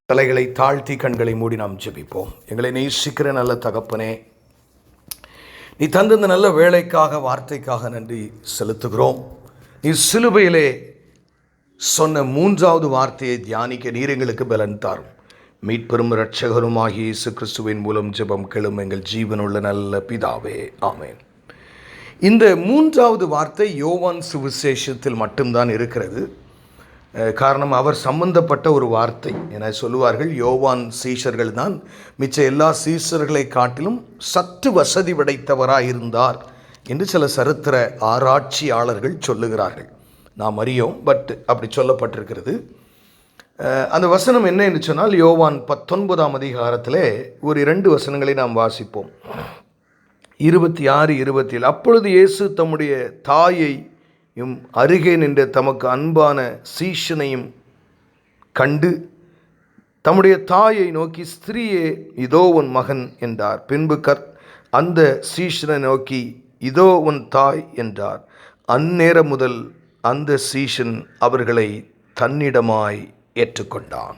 தலைகளை தாழ்த்தி கண்களை மூடி நாம் ஜெபிப்போம். எங்களை நேசிக்கிற நல்ல தகப்பனே, நீ தந்த இந்த நல்ல வேலைக்காக, வார்த்தைக்காக நன்றி செலுத்துகிறோம். நீ சிலுவையிலே சொன்ன 3வது வார்த்தையை தியானிக்க நீர் எங்களுக்கு பலன் தாரும். மீட்பெரும் இரட்சகருமாகிய இயேசு கிறிஸ்துவின் மூலம் ஜெபம் கேளும் எங்கள் ஜீவனுள்ள நல்ல பிதாவே, ஆமென். இந்த 3வது வார்த்தை யோவான் சுவிசேஷத்தில் மட்டும்தான் இருக்கிறது. காரணம், அவர் சம்பந்தப்பட்ட ஒரு வார்த்தை என சொல்லுவார்கள். யோவான் சீஷர்கள் தான் மிச்ச எல்லா சீஷர்களை காட்டிலும் சற்று வசதி படைத்தவராக இருந்தார் என்று சில சரித்திர ஆராய்ச்சியாளர்கள் சொல்லுகிறார்கள். நாம் அறியோம், பட் அப்படி சொல்லப்பட்டிருக்கிறது. அந்த வசனம் என்ன என்று சொன்னால், யோவான் 19ஆம் அதிகாரத்திலே ஒரு 2 வசனங்களை நாம் வாசிப்போம். 26, 27. அப்பொழுது இயேசு தம்முடைய தாயை அருகே நின்ற தமக்கு அன்பான சீஷனையும் கண்டு தம்முடைய தாயை நோக்கி, ஸ்திரீயே, இதோ உன் மகன் என்றார். பின்பு அந்த சீஷனை நோக்கி, இதோ உன் தாய் என்றார். அந்நேரம் முதல் அந்த சீஷன் அவர்களை தன்னிடமாய் ஏற்றுக்கொண்டான்.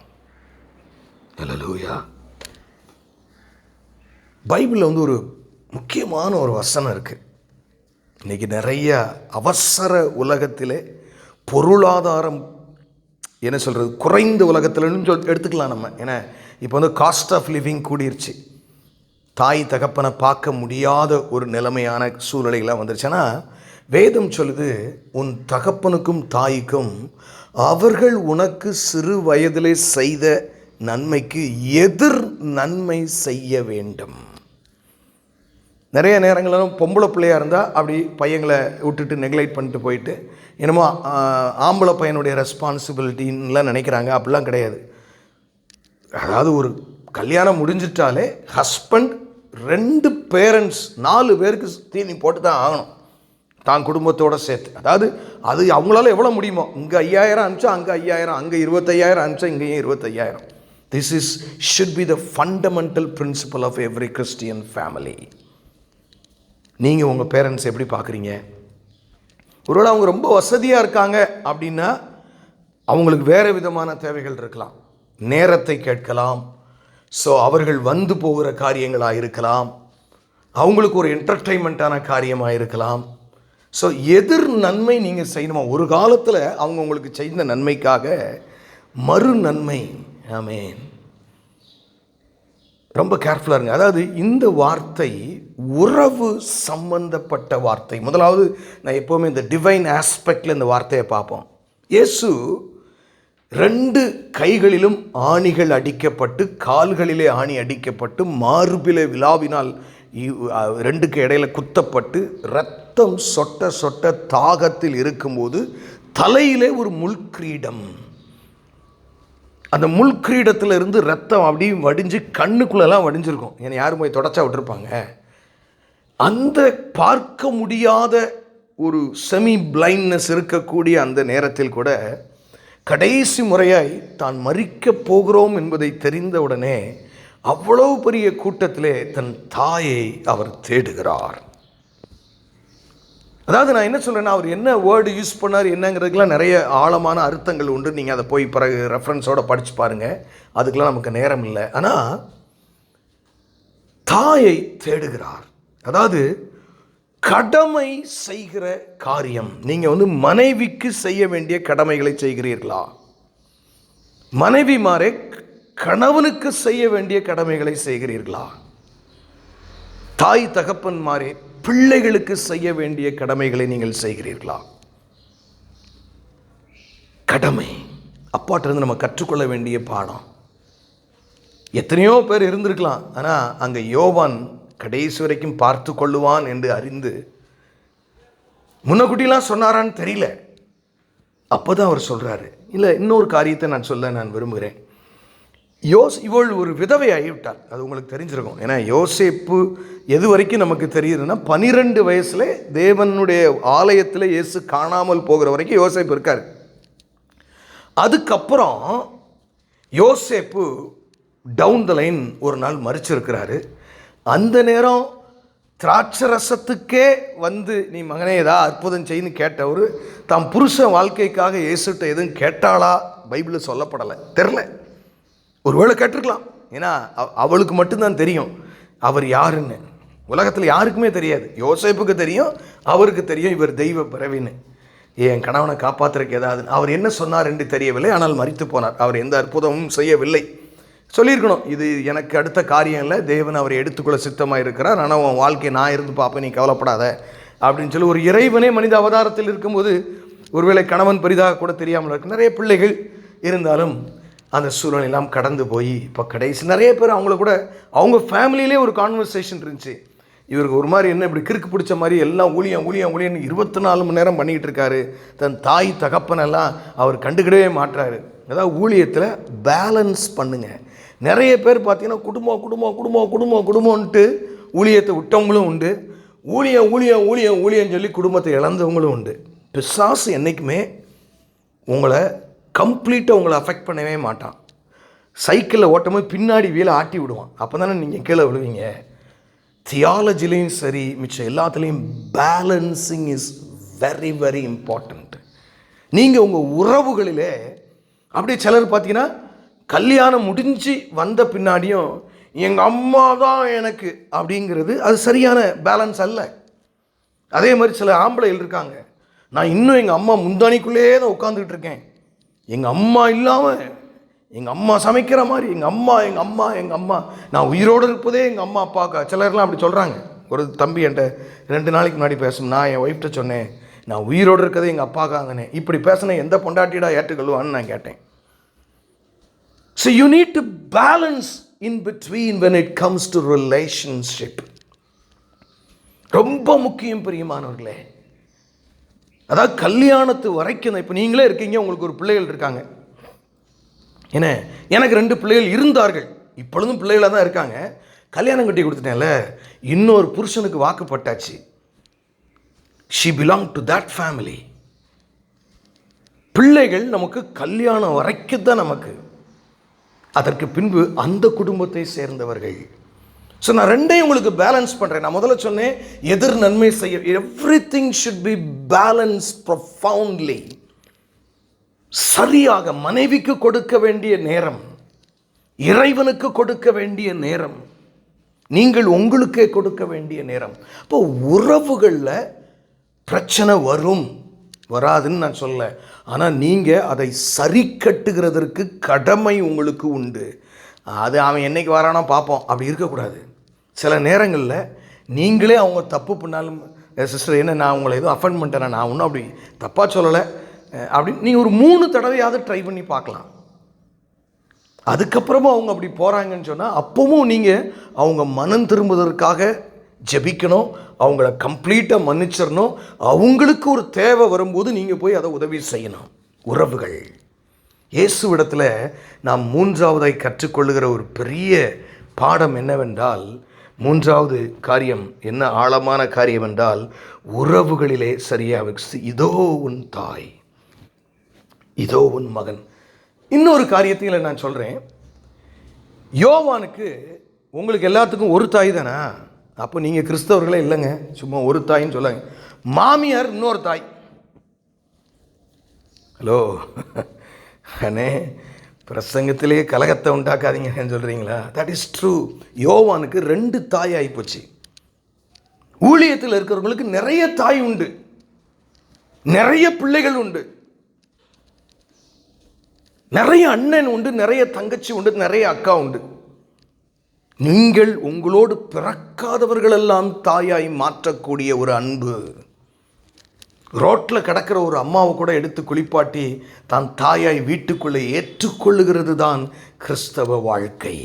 அல்லேலூயா. பைபிளில் ஒரு முக்கியமான ஒரு வசனம் இருக்குது. இன்றைக்கி நிறைய அவசர உலகத்திலே பொருளாதாரம் என்ன சொல்கிறது, குறைந்த உலகத்தில்னு எடுத்துக்கலாம் நம்ம. ஏன்னா இப்போ காஸ்ட் ஆஃப் லிவிங் கூடிருச்சு. தாய் தகப்பனை பார்க்க முடியாத ஒரு நிலைமையான சூழ்நிலைகளாக வந்துருச்சுன்னா, வேதம் சொல்லுது, உன் தகப்பனுக்கும் தாய்க்கும் அவர்கள் உனக்கு சிறு வயதிலே செய்த நன்மைக்கு எதிர் நன்மை செய்ய வேண்டும். நிறைய நேரங்களும் பொம்பளை பிள்ளையாக இருந்தால் அப்படி பையங்களை விட்டுட்டு நெக்லைட் பண்ணிட்டு போயிட்டு என்னமோ ஆம்பளை பையனுடைய ரெஸ்பான்சிபிலிட்டின்லாம் நினைக்கிறாங்க. அப்படிலாம் கிடையாது. அதாவது ஒரு கல்யாணம் முடிஞ்சிட்டாலே ஹஸ்பண்ட் 2 பேரண்ட்ஸ் 4 பேருக்கு தீனி போட்டு தான் ஆகணும், தான் குடும்பத்தோடு சேர்த்து. அதாவது அது அவங்களால எவ்வளோ முடியுமோ, இங்கே 5000 அனுப்பிச்சா அங்கே 5000, அங்கே 25000 அனுப்பிச்சா இங்கேயும் 25000. This should be the fundamental principle of every Christian family. நீங்கள் உங்கள் பேரண்ட்ஸ் எப்படி பார்க்குறீங்க? ஒருவேளை அவங்க ரொம்ப வசதியாக இருக்காங்க அப்படின்னா அவங்களுக்கு வேறு விதமான தேவைகள் இருக்கலாம், நேரத்தை கேட்கலாம். ஸோ அவர்கள் வந்து போகிற காரியங்களாக இருக்கலாம், அவங்களுக்கு ஒரு என்டர்டெயின்மெண்ட்டான காரியமாக இருக்கலாம். ஸோ எதிர் நன்மை நீங்கள் செய்யணுமா? ஒரு காலத்தில் அவங்க உங்களுக்கு செய்த நன்மைக்காக மறு நன்மை. ஆமென். ரொம்ப கேர்ஃபுல்லாக இருங்க. அதாவது இந்த வார்த்தை உறவு சம்பந்தப்பட்ட வார்த்தை. முதலாவது நான் எப்போவுமே இந்த டிவைன் ஆஸ்பெக்டில் இந்த வார்த்தையை பார்ப்போம். இயேசு 2 கைகளிலும் ஆணிகள் அடிக்கப்பட்டு, கால்களிலே ஆணி அடிக்கப்பட்டு, மார்பிலே விலாவினால் 2க்கு இடையில குத்தப்பட்டு, இரத்தம் சொட்ட சொட்ட தாகத்தில் இருக்கும்போது தலையிலே ஒரு முள்கிரீடம், அந்த முள்கிரீடத்தில் இருந்து ரத்தம் அப்படியே வடிஞ்சு கண்ணுக்குள்ளெல்லாம் வடிஞ்சிருக்கும். ஏன்னா யாரும் போய் தொடச்சா விட்டுருப்பாங்க. அந்த பார்க்க முடியாத ஒரு செமி பிளைண்ட்னஸ் இருக்கக்கூடிய அந்த நேரத்தில் கூட கடைசி முறையாய் தான் மரிக்கப் போகிறோம் என்பதை தெரிந்தவுடனே அவ்வளோ பெரிய கூட்டத்திலே தன் தாயை அவர் தேடுகிறார். அதாவது நான் என்ன சொல்கிறேன்னா, அவர் என்ன வேர்டு யூஸ் பண்ணார் என்னங்கிறதுக்கெலாம் நிறைய ஆழமான அர்த்தங்கள் உண்டு. நீங்கள் அதை போய் பிறகு ரெஃபரன்ஸோடு படித்து பாருங்கள், அதுக்கெலாம் நமக்கு நேரம் இல்லை. ஆனால் தாயை தேடுகிறார். அதாவது கடமை செய்கிற காரியம். நீங்கள் மனைவிக்கு செய்ய வேண்டிய கடமைகளை செய்கிறீர்களா? மனைவிமாரே கணவனுக்கு செய்ய வேண்டிய கடமைகளை செய்கிறீர்களா? தாய் தகப்பன்மாரே பிள்ளைகளுக்கு செய்ய வேண்டிய கடமைகளை நீங்கள் செய்கிறீர்களா? கடமை அப்பாட்டிருந்து நம்ம கற்றுக்கொள்ள வேண்டிய பாடம். எத்தனையோ பேர் இருந்திருக்கலாம். ஆனால் அங்கே யோவான் கடைசி வரைக்கும் பார்த்து கொள்ளுவான் என்று அறிந்து, முன்னக்குட்டிலாம் சொன்னாரான்னு தெரியல. அப்போ தான் அவர் சொல்கிறாரு. இல்லை, இன்னொரு காரியத்தை நான் சொல்ல நான் விரும்புகிறேன். இவள் ஒரு விதவை ஆகிவிட்டாள். அது உங்களுக்கு தெரிஞ்சிருக்கும். ஏன்னா யோசேப்பு எது வரைக்கும் நமக்கு தெரியுதுன்னா, 12 வயசில் தேவனுடைய ஆலயத்தில் இயேசு காணாமல் போகிற வரைக்கும் யோசேப்பு இருக்கார். அதுக்கப்புறம் யோசேப்பு டவுன் த லைன் ஒரு நாள் மரிச்சிருக்கிறாரு. அந்த நேரம் திராட்சரசத்துக்கே வந்து நீ மகனே ஏதாவது அற்புதம் செய்யன்னு கேட்டவர் தாம் புருஷ வாழ்க்கைக்காக இயேசுட்ட எதுவும் கேட்டாளா பைபிளில் சொல்லப்படலை, தெரில. ஒருவேளை கேட்டிருக்கலாம். ஏன்னா அவளுக்கு மட்டும்தான் தெரியும் அவர் யாருன்னு. உலகத்தில் யாருக்குமே தெரியாது. யோசேப்புக்கு தெரியும், அவருக்கு தெரியும் இவர் தெய்வ பிறவின்னு. என் கணவனை காப்பாற்றுறதுக்கு ஏதாவது அவர் என்ன சொன்னார் என்று தெரியவில்லை. ஆனால் மரித்து போனார். அவர் எந்த அற்புதமும் செய்யவில்லை. சொல்லியிருக்கணும், இது எனக்கு அடுத்த காரியம் இல்லை, தேவன் அவரை எடுத்துக்கொள்ள சித்தமாக இருக்கிறார், ஆனால் உன் வாழ்க்கையை நான் இருந்து பார்ப்பேன், நீ கவலைப்படாத அப்படின்னு சொல்லி ஒரு இறைவனே மனித அவதாரத்தில் இருக்கும்போது ஒருவேளை கணவன் பெரிதாக கூட தெரியாமல் இருக்கு. நிறைய பிள்ளைகள் இருந்தாலும் அந்த சூழ்நிலையெல்லாம் கடந்து போய் இப்போ கடைசி நிறைய பேர் அவங்கள கூட அவங்க ஃபேமிலியிலே ஒரு கான்வர்சேஷன் இருந்துச்சு. இவருக்கு ஒரு மாதிரி என்ன இப்படி கிறுக்கு பிடிச்ச மாதிரி எல்லாம் ஊழியம் 24 மணி நேரம் பண்ணிக்கிட்டு இருக்காரு. தன் தாய் தகப்பனெல்லாம் அவர் கண்டுக்கிடவே மாட்டுறாரு. அதாவது ஊழியத்தில் பேலன்ஸ் பண்ணுங்க. நிறைய பேர் பார்த்தீங்கன்னா குடும்பம்ன்ட்டு ஊழியத்தை விட்டவங்களும் உண்டு, ஊழியம் சொல்லி குடும்பத்தை இழந்தவங்களும் உண்டு. பிசாசு என்றைக்குமே உங்களை கம்ப்ளீட்டாக உங்களை அஃபெக்ட் பண்ணவே மாட்டான். சைக்கிளில் ஓட்டமாக பின்னாடி வீலை ஆட்டி விடுவான். அப்போ தானே நீங்கள் கீழே விழுவீங்க. தியாலஜிலையும் சரி மிச்சம் எல்லாத்துலேயும் balancing is very very important. நீங்கள் உங்கள் உறவுகளிலே அப்படியே சிலர் பார்த்தீங்கன்னா கல்யாணம் முடிஞ்சு வந்த பின்னாடியும் எங்கள் அம்மா தான் எனக்கு அப்படிங்கிறது அது சரியான பேலன்ஸ் அல்ல. அதே மாதிரி சில ஆம்பளைகள் இருக்காங்க, நான் இன்னும் எங்கள் அம்மா முந்தானிக்குள்ளேயே தான் உட்காந்துக்கிட்டு இருக்கேன், எங்கள் அம்மா இல்லாமல் எங்கள் அம்மா சமைக்கிற மாதிரி எங்கள் அம்மா நான் உயிரோடு இருப்பதே எங்கள் அம்மா அப்பாக்கா. சிலர்லாம் அப்படி சொல்கிறாங்க. ஒரு தம்பி என்கிட்ட 2 நாளைக்கு முன்னாடி பேசணும், நான் என் ஒய்ஃப்ட்ட சொன்னேன், நான் உயிரோடு இருக்கிறதே எங்கள் அப்பாக்காங்கண்ணே. இப்படி பேசினேன், எந்த பொண்டாட்டிடா ஏற்றுக்கொள்வான்னு நான் கேட்டேன். So you need to balance in between when it comes to relationship. ரொம்ப முக்கியம் பிரியமானவர்களே. அதாவது கல்யாணத்து வரைக்கும் இப்போ நீங்களே இருக்கீங்க, உங்களுக்கு ஒரு பிள்ளைகள் இருக்காங்க. ஏன்னா எனக்கு 2 பிள்ளைகள் இருந்தார்கள், இப்பொழுதும் பிள்ளைகளாக தான் இருக்காங்க. கல்யாணம் கட்டி கொடுத்துட்டேன்ல, இன்னொரு புருஷனுக்கு வாக்குப்பட்டாச்சு. she belong to that family. பிள்ளைகள் நமக்கு கல்யாணம் வரைக்கும் தான் நமக்கு, அதற்கு பின்பு அந்த குடும்பத்தை சேர்ந்தவர்கள். ஸோ நான் 2ஐயும் உங்களுக்கு பேலன்ஸ் பண்ணுறேன். நான் முதல்ல சொன்னேன், எதிர் நன்மை செய்ய, everything should be balance profoundly. சரியாக மனைவிக்கு கொடுக்க வேண்டிய நேரம், இறைவனுக்கு கொடுக்க வேண்டிய நேரம், நீங்கள் உங்களுக்கே கொடுக்க வேண்டிய நேரம். அப்போ உறவுகளில் பிரச்சனை வராதுன்னு நான் சொல்ல, ஆனால் நீங்கள் அதை சரி கட்டுகிறதற்கு கடமை உங்களுக்கு உண்டு. அது அவன் என்னைக்கு வரானோ பார்ப்போம் அப்படி இருக்கக்கூடாது. சில நேரங்களில் நீங்களே அவங்க தப்பு பண்ணாலும், சிஸ்டர் என்ன நான் உங்களை எதுவும் அஃபெண்ட் பண்ணிட்டேன், நான் ஒன்றும் அப்படி தப்பாக சொல்லலை அப்படின்னு நீங்கள் ஒரு 3 தடவையாவது ட்ரை பண்ணி பார்க்கலாம். அதுக்கப்புறமா அவங்க அப்படி போகிறாங்கன்னு சொன்னால் அப்பவும் நீங்கள் அவங்க மனம் திரும்புவதற்காக ஜெபிக்கணும், அவங்கள கம்ப்ளீட்டாக மன்னிச்சிடணும். அவங்களுக்கு ஒரு தேவை வரும்போது நீங்கள் போய் அதை உதவி செய்யணும். உறவுகள் இயேசுவிடத்தில் நாம் 3ஆவதாய் கற்றுக்கொள்ளுகிற ஒரு பெரிய பாடம் என்னவென்றால், 3வது காரியம் என்ன ஆழமான காரியம் என்றால், உறவுகளிலே சரியாக இதோ உன் தாய், இதோ உன் மகன். இன்னொரு காரியத்தில் நான் சொல்கிறேன், யோவானுக்கு உங்களுக்கு எல்லாத்துக்கும் ஒரு தாய் தானே. அப்போ நீங்கள் கிறிஸ்தவர்களே இல்லைங்க, சும்மா ஒரு தாயின்னு சொல்லுங்க. மாமியார் இன்னொரு தாய். ஹலோ அண்ணே, பிரசங்கத்திலே கலகத்தை உண்டாக்காதீங்கன்னு சொல்கிறீங்களா? That is true. யோவானுக்கு 2 தாய் ஆகிப்போச்சு. ஊழியத்தில் இருக்கிறவங்களுக்கு நிறைய தாய் உண்டு, நிறைய பிள்ளைகள் உண்டு, நிறைய அண்ணன் உண்டு, நிறைய தங்கச்சி உண்டு, நிறைய அக்கா உண்டு. நீங்கள் உங்களோடு பிறக்காதவர்களெல்லாம் தாயாய் மாற்றக்கூடிய ஒரு அன்பு. ரோட்டில் கிடக்கிற ஒரு அம்மாவை கூட எடுத்து குளிப்பாட்டி தான் தாயாய் வீட்டுக்குள்ளே ஏற்றுக்கொள்ளுகிறது தான் கிறிஸ்தவ வாழ்க்கை.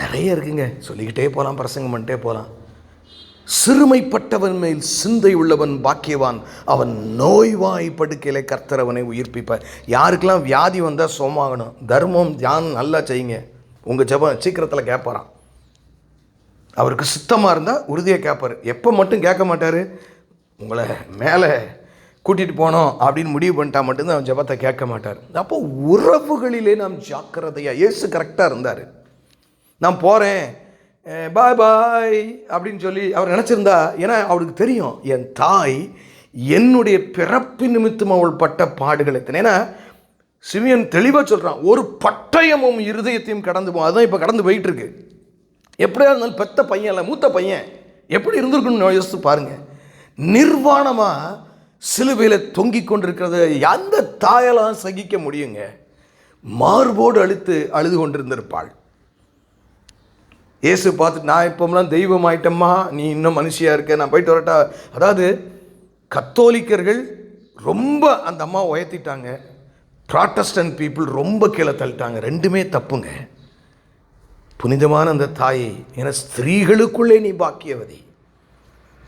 நிறைய இருக்குங்க, சொல்லிக்கிட்டே போகலாம், பிரசங்கம் பண்ணிட்டே போகலாம். சிறுமைப்பட்டவன் மேல் சிந்தை உள்ளவன் பாக்கியவான், அவன் நோய்வாய் படுக்கையிலே கர்த்தர் அவனை உயிர்ப்பிப்பார். யாருக்கெல்லாம் வியாதி வந்தால் சோமாகணும், தர்மம் தியானம் நல்லா செய்யுங்க, உங்கள் ஜெபம் சீக்கிரத்தில் கேட்பாராம். அவருக்கு சுத்தமாக இருந்தால் உறுதியாக கேட்பார். எப்போ மட்டும் கேட்க மாட்டார், உங்களை மேலே கூட்டிகிட்டு போனோம் அப்படின்னு முடிவு பண்ணிட்டா மட்டும்தான் அவன் ஜெபத்தை கேட்க மாட்டார். அப்போ உறவுகளிலே நாம் ஜாக்கிரதையாக, இயேசு கரெக்டாக இருந்தார். நான் போகிறேன் பாய் பாய் அப்படின்னு சொல்லி அவர் நினச்சிருந்தா, ஏன்னா அவருக்கு தெரியும் என் தாய் என்னுடைய பிறப்பு நிமித்தம் அவள் பட்ட பாடுகள் எத்தனை. ஏன்னா சிமியன் தெளிவாக சொல்கிறான், ஒரு பட்டயமும் இருதயத்தையும் கடந்து போகும். அதுதான் இப்போ கடந்து போயிட்டு இருக்கு. எப்படியா இருந்தாலும் பெத்த பையன் இல்லை, மூத்த பையன் எப்படி இருந்திருக்குன்னு யோசித்து பாருங்கள். நிர்வாணமாக சிலுவையில் தொங்கிக் கொண்டிருக்கிறது அந்த தாயெல்லாம் சகிக்க முடியுங்க? மார்போடு அழுது கொண்டிருந்திருப்பாள். இயேசு பார்த்துட்டு, நான் இப்போலாம் தெய்வம் ஆயிட்டம்மா, நீ இன்னும் மனுஷியாக இருக்க, நான் போயிட்டு வரட்டா. அதாவது கத்தோலிக்கர்கள் ரொம்ப அந்த அம்மா உயர்த்திட்டாங்க, ப்ராட்டஸ்டன்ட் பீப்புள் ரொம்ப கீழே தள்ளிட்டாங்க. ரெண்டுமே தப்புங்க. புனிதமான அந்த தாயை, ஏன்னா ஸ்திரீகளுக்குள்ளே நீ பாக்கியவதி.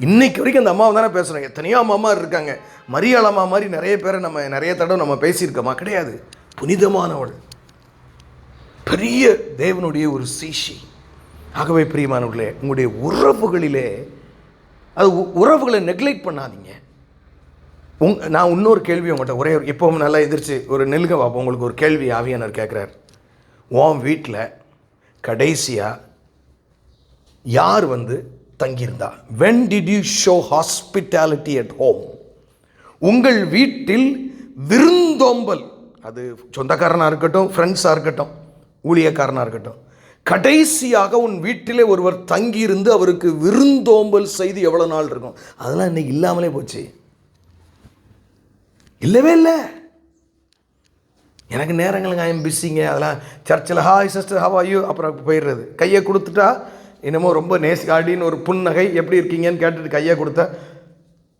இன்னைக்கு வரைக்கும் அந்த அம்மாவை தானே பேசுகிறாங்க. எத்தனையோ அம்மா இருக்காங்க. மரியாள் அம்மா மாதிரி நிறைய பேரை நம்ம நிறைய தடவை நம்ம பேசியிருக்கோமா? கிடையாது. புனிதமானவள், பெரிய தேவனுடைய ஒரு சீஷி. ஆகவே பிரியமானவர்களே, உங்களுடைய உறவுகளிலே அது உறவுகளை நெக்லெக்ட் பண்ணாதீங்க. நான் இன்னொரு கேள்வி உங்கள்கிட்ட ஒரே எப்பவும் நல்லா எதிர்த்து ஒரு நெல்க பார்ப்போம். உங்களுக்கு ஒரு கேள்வி ஆவியானவர் கேட்குறார். உன் வீட்டில் கடைசியாக யார் தங்கியிருந்தா? when did you show hospitality at home? உங்கள் வீட்டில் விருந்தோம்பல், அது சொந்தக்காரனாக இருக்கட்டும், ஃப்ரெண்ட்ஸாக இருக்கட்டும், ஊழியக்காரனாக இருக்கட்டும், கடைசியாக உன் வீட்டிலே ஒருவர் தங்கியிருந்து அவருக்கு விருந்தோம்பல் செய்து எவ்வளோ நாள் இருக்கும்? அதெல்லாம் இன்னைக்கு இல்லாமலே போச்சு. இல்லவே இல்லை. எனக்கு நேரங்களுங்க ஐ எம் பிஸிங்க, அதெல்லாம் சர்ச்சில் hi sister how are you, அப்புறம் போயிடுறது. கையை கொடுத்துட்டா என்னமோ ரொம்ப நேசிக்காடின்னு ஒரு புன்னகை, எப்படி இருக்கீங்கன்னு கேட்டுட்டு கையை கொடுத்தா,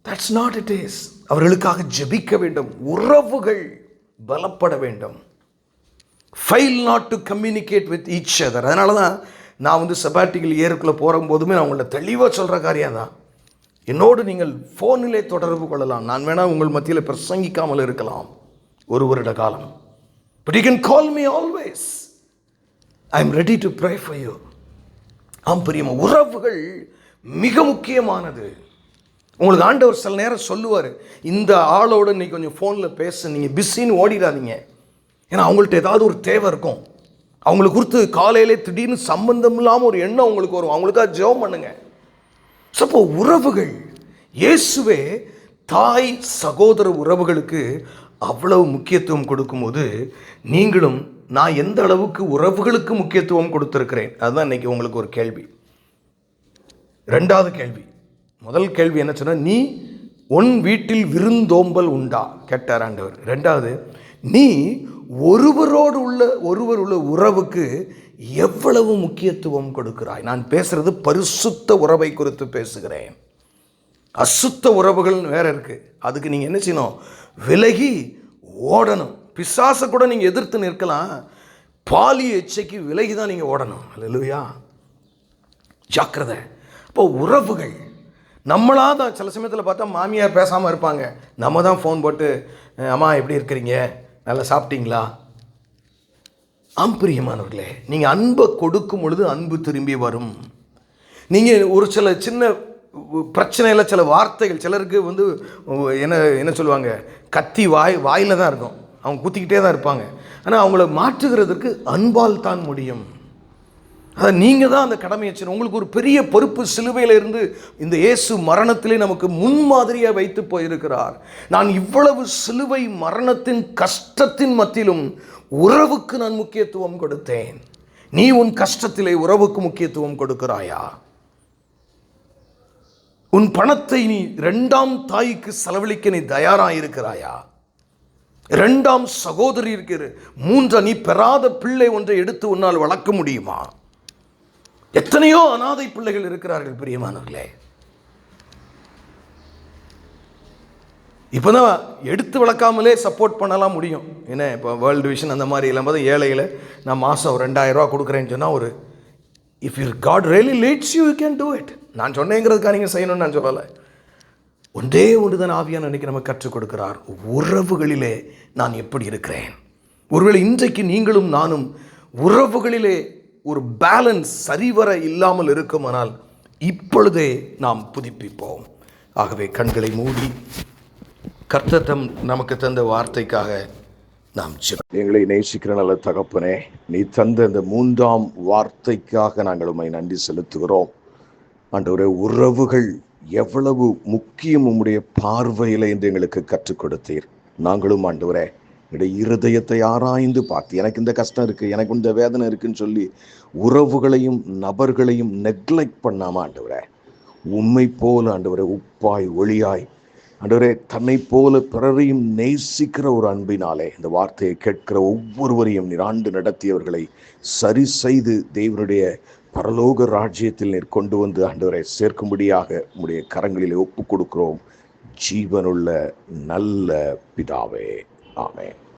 தட்ஸ் நாட் இட் இஸ். அவர்களுக்காக ஜெபிக்க வேண்டும், உறவுகள் பலப்பட வேண்டும். Fail not to communicate with each other. அதனால தான் நான் செபாட்டிக்கல் இயருக்குள்ளே போகும்போதுமே நான் உங்களை தெளிவாக சொல்கிற காரியம் தான், என்னோடு நீங்கள் ஃபோனிலே தொடர்பு கொள்ளலாம். நான் வேணால் உங்கள் மத்தியில் பிரசங்கிக்காமல் இருக்கலாம் ஒரு வருட காலம், but you can call me always. I am ready to pray for you. பிரியமா, உறவுகள் மிக முக்கியமானது. உங்களுக்கு ஆண்டவர் சில நேரம் சொல்லுவார், இந்த ஆளோடு இன்னைக்கு கொஞ்சம் ஃபோனில் பேச, நீங்கள் பிஸின்னு ஓடிடாதீங்க. ஏன்னா அவங்கள்ட்ட ஏதாவது ஒரு தேவை இருக்கும். அவங்களுக்கு குறித்து காலையிலே திடீர்னு சம்பந்தம் இல்லாமல் ஒரு எண்ணம் உங்களுக்கு வரும், அவங்களுக்காக ஜெபம் பண்ணுங்க. அப்போ உறவுகள், இயேசுவே தாய் சகோதர உறவுகளுக்கு அவ்வளவு முக்கியத்துவம் கொடுக்கும்போது, நீங்களும் நான் எந்த அளவுக்கு உறவுகளுக்கு முக்கியத்துவம் கொடுத்துருக்கிறேன், அதுதான் இன்னைக்கு உங்களுக்கு ஒரு கேள்வி. ரெண்டாவது கேள்வி, முதல் கேள்வி என்ன சொன்ன, நீ உன் வீட்டில் விருந்தோம்பல் உண்டா கேட்டார் ஆண்டவர். ரெண்டாவது, நீ ஒருவர் உள்ள உறவுக்கு எவ்வளவு முக்கியத்துவம் கொடுக்கிறாய். நான் பேசுறது பரிசுத்த உறவை குறித்து பேசுகிறேன். அசுத்த உறவுகள் வேற இருக்கு. அதுக்கு நீங்க என்ன செய்யணும்? விலகி ஓடணும். பிசாசை கூட நீங்க எதிர்த்து நிற்கலாம், பாலிய இச்சைக்கு விலகி தான் நீங்க ஓடணும். அல்லேலூயா, ஜாக்கிரதை. இப்போ உறவுகள் நம்மளா தான் சில சமயத்தில் பார்த்தா மாமியார் பேசாமல் இருப்பாங்க, நம்ம தான் ஃபோன் போட்டு அம்மா எப்படி இருக்கிறீங்க, நல்லா சாப்பிட்டீங்களா? பிரியமானவர்களே, நீங்கள் அன்பை கொடுக்கும் பொழுது அன்பு திரும்பி வரும். நீங்கள் ஒரு சில சின்ன பிரச்சனையில் சில வார்த்தைகள், சிலருக்கு என்ன சொல்லுவாங்க, கத்தி வாயில் தான் இருக்கும், அவங்க குத்திக்கிட்டே தான் இருப்பாங்க. ஆனால் அவங்கள மாற்றுகிறதுக்கு அன்பால் தான் முடியும். அதை நீங்கள் தான் அந்த கடமையை செய்யணும். உங்களுக்கு ஒரு பெரிய பொறுப்பு சிலுவையில் இருந்து இந்த இயேசு மரணத்திலே நமக்கு முன்மாதிரியாக வைத்து போயிருக்கிறார். நான் இவ்வளவு சிலுவை மரணத்தின் கஷ்டத்தின் மத்தியிலும் உறவுக்கு நான் முக்கியத்துவம் கொடுத்தேன். நீ உன் கஷ்டத்திலே உறவுக்கு முக்கியத்துவம் கொடுக்கிறாயா? உன் பணத்தை நீ இரண்டாம் தாய்க்கு செலவழிக்க நீ தயாராயிருக்கிறாயா? இரண்டாம் சகோதரி இருக்கிற, மூன்றா நீ பெறாத பிள்ளை ஒன்றை எடுத்து உன்னால் வளர்க்க முடியுமா? எத்தனையோ அனாதை பிள்ளைகள் இருக்கிறார்கள் பிரியமானவர்களே. இப்போதான் எடுத்து வளர்க்காமலே சப்போர்ட் பண்ணலாம் முடியும். ஏன்னா இப்போ வேர்ல்டு விஷன் அந்த மாதிரி எல்லாம் போது ஏழையில் நான் மாதம் 2000 ரூபா கொடுக்குறேன்னு சொன்னால் ஒரு if you God really leads you you can do it. நான் சொன்னேங்கிறதுக்காக நீங்கள் செய்யணும்னு நான் சொல்லலை. ஒன்றே ஒன்று தான் ஆவியான அன்றைக்கி நமக்கு கற்றுக் கொடுக்கிறார். உறவுகளிலே நான் எப்படி இருக்கிறேன். ஒருவேளை இன்றைக்கு நீங்களும் நானும் உறவுகளிலே ஒரு பேலன்ஸ் சரிவர இல்லாமல் இருக்குமானால் இப்பொழுதே நாம் புதுப்பிப்போம். ஆகவே கண்களை மூடி கர்த்தர் நமக்கு தந்த வார்த்தைக்காக நாம் எங்களை நேசிக்கிற நல்ல தகப்பனே, நீ தந்த இந்த 3ஆம் வார்த்தைக்காக நாங்கள் உம்மை நன்றி செலுத்துகிறோம். ஆண்டவரே, உறவுகள் எவ்வளவு முக்கியம் உம்முடைய பார்வையில் என்று எங்களுக்கு கற்றுக் கொடுத்தீர். நாங்களும் ஆண்டவரே என்னுடைய இருதயத்தை ஆராய்ந்து பார்த்து, எனக்கு இந்த கஷ்டம் இருக்குது, எனக்கு இந்த வேதனை இருக்குன்னு சொல்லி உறவுகளையும் நபர்களையும் நெக்லெக்ட் பண்ணாமல் ஆண்டவரே, உம்மை போல ஆண்டவரே உப்பாய் ஒளியாய் ஆண்டவரே தன்னை போல பிறரையும் நேசிக்கிற ஒரு அன்பினாலே இந்த வார்த்தையை கேட்கிற ஒவ்வொருவரையும் நீர் ஆண்டு நடத்தியவர்களை சரி செய்து தேவனுடைய பரலோக ராஜ்யத்தில் நீர் கொண்டு வந்து ஆண்டவரை சேர்க்கும்படியாக உம்முடைய கரங்களிலே ஒப்பு கொடுக்கிறோம். ஜீவனுள்ள நல்ல பிதாவே, ஆமென்.